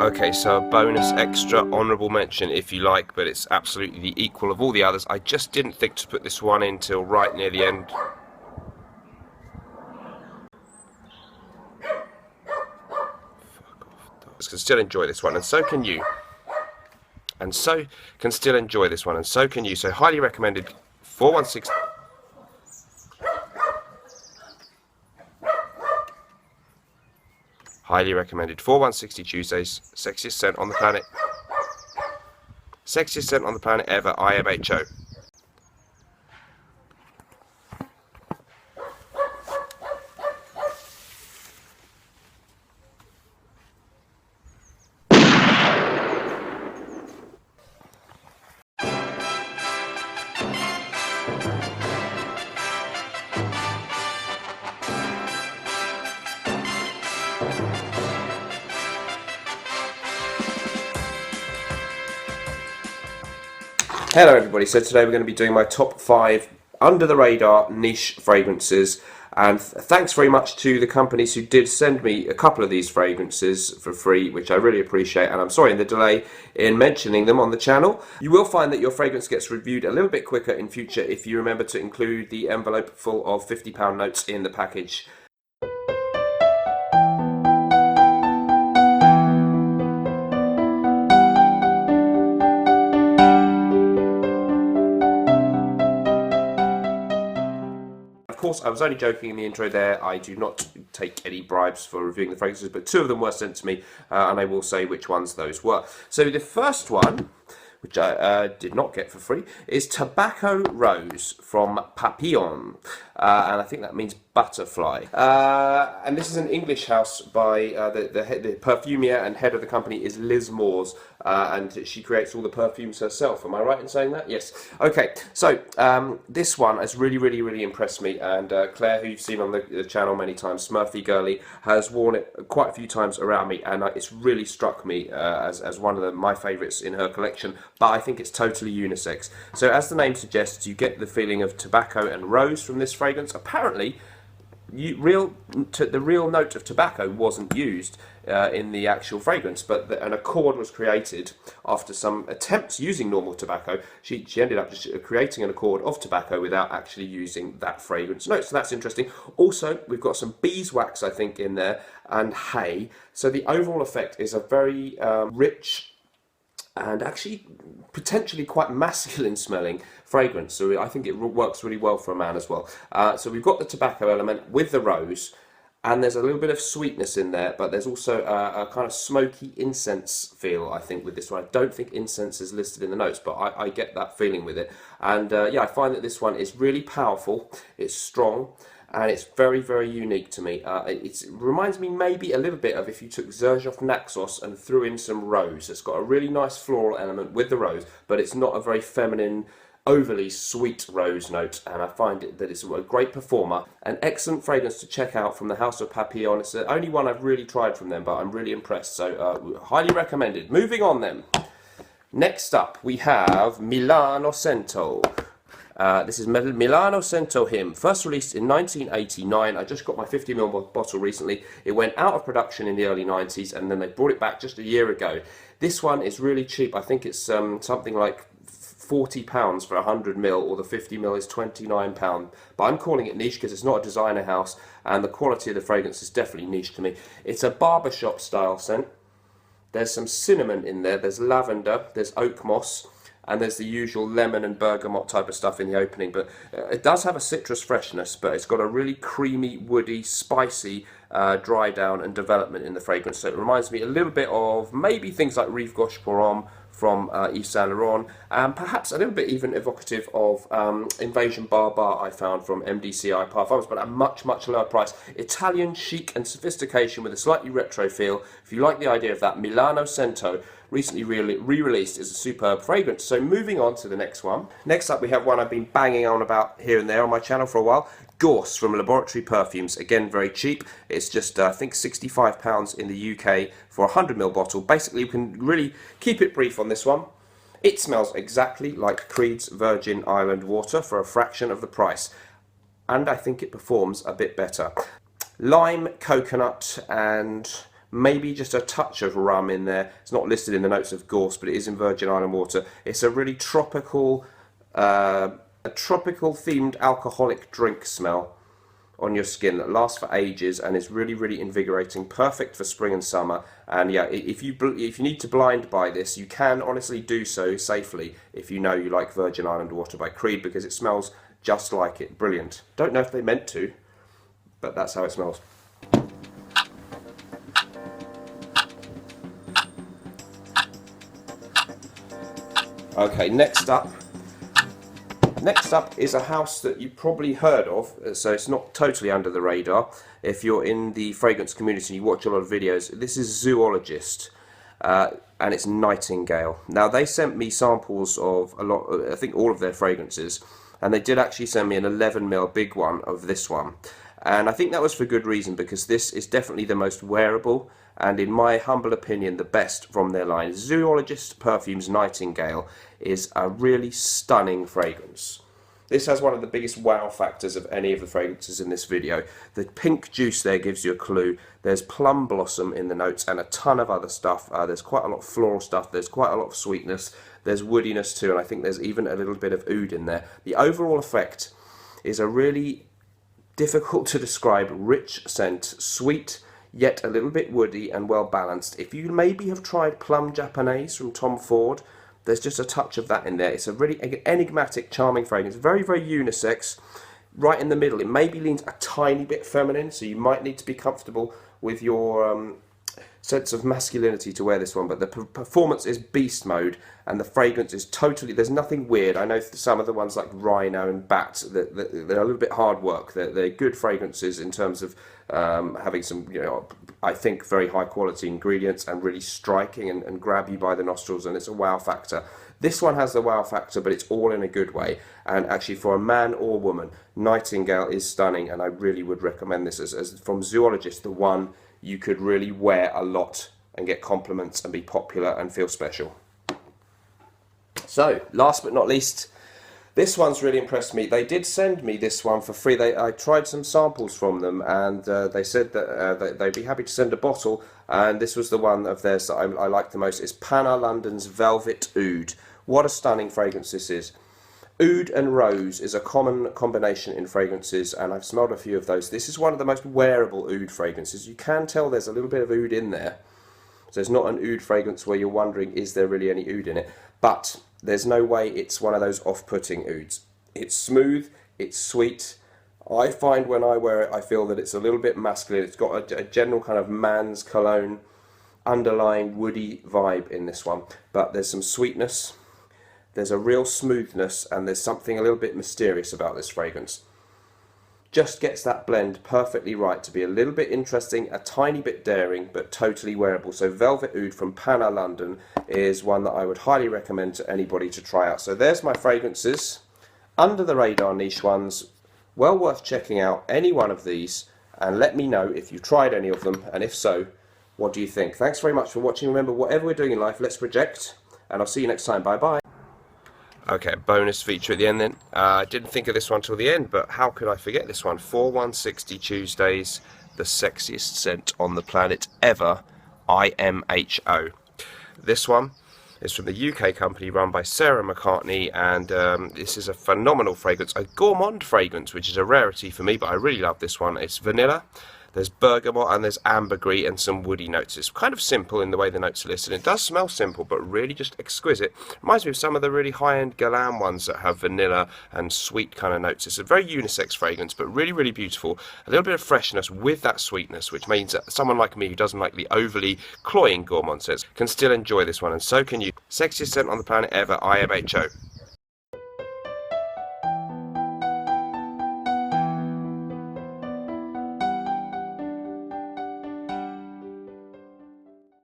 Okay, so a bonus extra honourable mention if you like, but it's absolutely the equal of all the others. I just didn't think to put this one in till right near the end. Can still enjoy this one, and so can you. And so can still enjoy this one, and so can you. So highly recommended 416. Highly recommended 4160 Tuesdays. Sexiest scent on the planet. Sexiest scent on the planet ever. IMHO. Hello everybody, so today we're going to be doing my top 5 under the radar niche fragrances, and thanks very much to the companies who did send me a couple of these fragrances for free, which I really appreciate, and I'm sorry in the delay in mentioning them on the channel. You will find that your fragrance gets reviewed a little bit quicker in future if you remember to include the envelope full of £50 notes in the package. Of course, I was only joking in the intro there. I do not take any bribes for reviewing the fragrances, but 2 of them were sent to me, and I will say which ones those were. So the first one, which I did not get for free, is Tobacco Rose from PAPILLION, and I think that means butterfly. And this is an English house by the perfumier and head of the company is Liz Moores, and she creates all the perfumes herself. Am I right in saying that? Yes. Okay, so this one has really impressed me, and Claire, who you've seen on the channel many times, Smurfy Girly, has worn it quite a few times around me, and it's really struck me as one of my favourites in her collection, but I think it's totally unisex. So as the name suggests, you get the feeling of tobacco and rose from this fragrance. Apparently, the real note of tobacco wasn't used in the actual fragrance, but an accord was created after some attempts using normal tobacco. She ended up just creating an accord of tobacco without actually using that fragrance note, so that's interesting. Also, we've got some beeswax, I think, in there, and hay, so the overall effect is a very rich and actually potentially quite masculine smelling fragrance, so I think it works really well for a man as well. So we've got the tobacco element with the rose, and there's a little bit of sweetness in there, but there's also a kind of smoky incense feel, I think, with this one. I don't think incense is listed in the notes, but I get that feeling with it. And yeah, I find that this one is really powerful, it's strong, and it's very unique to me. It reminds me maybe a little bit of if you took Xerjoff Naxos and threw in some rose. It's got a really nice floral element with the rose, but it's not a very feminine, overly sweet rose note, and I find that it's a great performer. An excellent fragrance to check out from the House of Papillon. It's the only one I've really tried from them, but I'm really impressed, so highly recommended. Moving on then. Next up we have Milano Cento. This is Milano Cento Him, first released in 1989. I just got my 50ml bottle recently. It went out of production in the early 90s, and then they brought it back just a year ago. This one is really cheap. I think it's something like £40 for 100ml, or the 50ml is £29. But I'm calling it niche because it's not a designer house, and the quality of the fragrance is definitely niche to me. It's a barbershop style scent. There's some cinnamon in there, there's lavender, there's oak moss, and there's the usual lemon and bergamot type of stuff in the opening, but it does have a citrus freshness, but it's got a really creamy, woody, spicy dry down and development in the fragrance. So it reminds me a little bit of maybe things like Rive Gauche Pour Homme from Yves Saint Laurent, and perhaps a little bit even evocative of Invasion Barbar I found from MDCI Parfums, but at a much lower price. Italian chic and sophistication with a slightly retro feel. If you like the idea of that, Milano Cento, recently re-released, is a superb fragrance. So moving on to the next one. Next up we have one I've been banging on about here and there on my channel for a while. GORSE from Laboratory Perfumes, again very cheap. It's just I think £65 in the UK for a 100ml bottle. Basically you can really keep it brief on this one. It smells exactly like Creed's Virgin Island water for a fraction of the price, and I think it performs a bit better. Lime, coconut and maybe just a touch of rum in there. It's not listed in the notes of GORSE, but it is in Virgin Island water. It's a really tropical, themed alcoholic drink smell on your skin that lasts for ages and is really, really invigorating, perfect for spring and summer. And yeah, if you need to blind buy this, you can honestly do so safely if you know you like Virgin Island water by Creed, because it smells just like it. Brilliant. Don't know if they meant to, but that's how it smells. Okay, next up is a house that you've probably heard of, so it's not totally under the radar. If you're in the fragrance community and you watch a lot of videos, this is Zoologist, and it's Nightingale. Now, they sent me samples of a lot, I think all of their fragrances, and they did actually send me an 11ml big one of this one. And I think that was for good reason, because this is definitely the most wearable, and in my humble opinion, the best from their line. Zoologist Perfumes Nightingale is a really stunning fragrance. This has one of the biggest wow factors of any of the fragrances in this video. The pink juice there gives you a clue. There's plum blossom in the notes and a ton of other stuff. There's quite a lot of floral stuff. There's quite a lot of sweetness. There's woodiness too, and I think there's even a little bit of oud in there. The overall effect is a really difficult to describe rich scent, sweet, yet a little bit woody and well balanced. If you maybe have tried Plum Japanese from Tom Ford, there's just a touch of that in there. It's a really enigmatic, charming fragrance. Very, very unisex. Right in the middle, it maybe leans a tiny bit feminine, so you might need to be comfortable with your sense of masculinity to wear this one, but the performance is beast mode, and the fragrance is totally, there's nothing weird. I know some of the ones like Rhino and Bat, they're a little bit hard work. They're good fragrances in terms of having some, I think very high quality ingredients and really striking and grab you by the nostrils, and it's a wow factor. This one has the wow factor, but it's all in a good way, and actually for a man or woman, Nightingale is stunning, and I really would recommend this as from Zoologist, the one you could really wear a lot and get compliments and be popular and feel special. So, last but not least, this one's really impressed me. They did send me this one for free. I tried some samples from them, and they said that they'd be happy to send a bottle, and this was the one of theirs that I liked the most. It's PANAH London's Velvet Oud. What a stunning fragrance this is. Oud and rose is a common combination in fragrances, and I've smelled a few of those. This is one of the most wearable oud fragrances. You can tell there's a little bit of oud in there. So it's not an oud fragrance where you're wondering, is there really any oud in it? But there's no way it's one of those off-putting ouds. It's smooth, it's sweet. I find when I wear it, I feel that it's a little bit masculine. It's got a general kind of man's cologne, underlying woody vibe in this one. But there's some sweetness. There's a real smoothness, and there's something a little bit mysterious about this fragrance. Just gets that blend perfectly right to be a little bit interesting, a tiny bit daring, but totally wearable. So Velvet Oud from PANAH London is one that I would highly recommend to anybody to try out. So there's my fragrances, under the radar niche ones, well worth checking out any one of these, and let me know if you've tried any of them, and if so, what do you think? Thanks very much for watching. Remember, whatever we're doing in life, let's project, and I'll see you next time. Bye bye. Okay, bonus feature at the end then. I didn't think of this one till the end, but how could I forget this one? 4160 Tuesdays, the sexiest scent on the planet ever, IMHO. This one is from the UK company run by Sarah McCartney, and this is a phenomenal fragrance, a gourmand fragrance, which is a rarity for me, but I really love this one. It's vanilla, there's bergamot, and there's ambergris and some woody notes. It's kind of simple in the way the notes are listed. It does smell simple, but really just exquisite. Reminds me of some of the really high-end Galan ones that have vanilla and sweet kind of notes. It's a very unisex fragrance, but really, really beautiful. A little bit of freshness with that sweetness, which means that someone like me who doesn't like the overly cloying gourmand scents can still enjoy this one, and so can you. Sexiest scent on the planet ever, IMHO.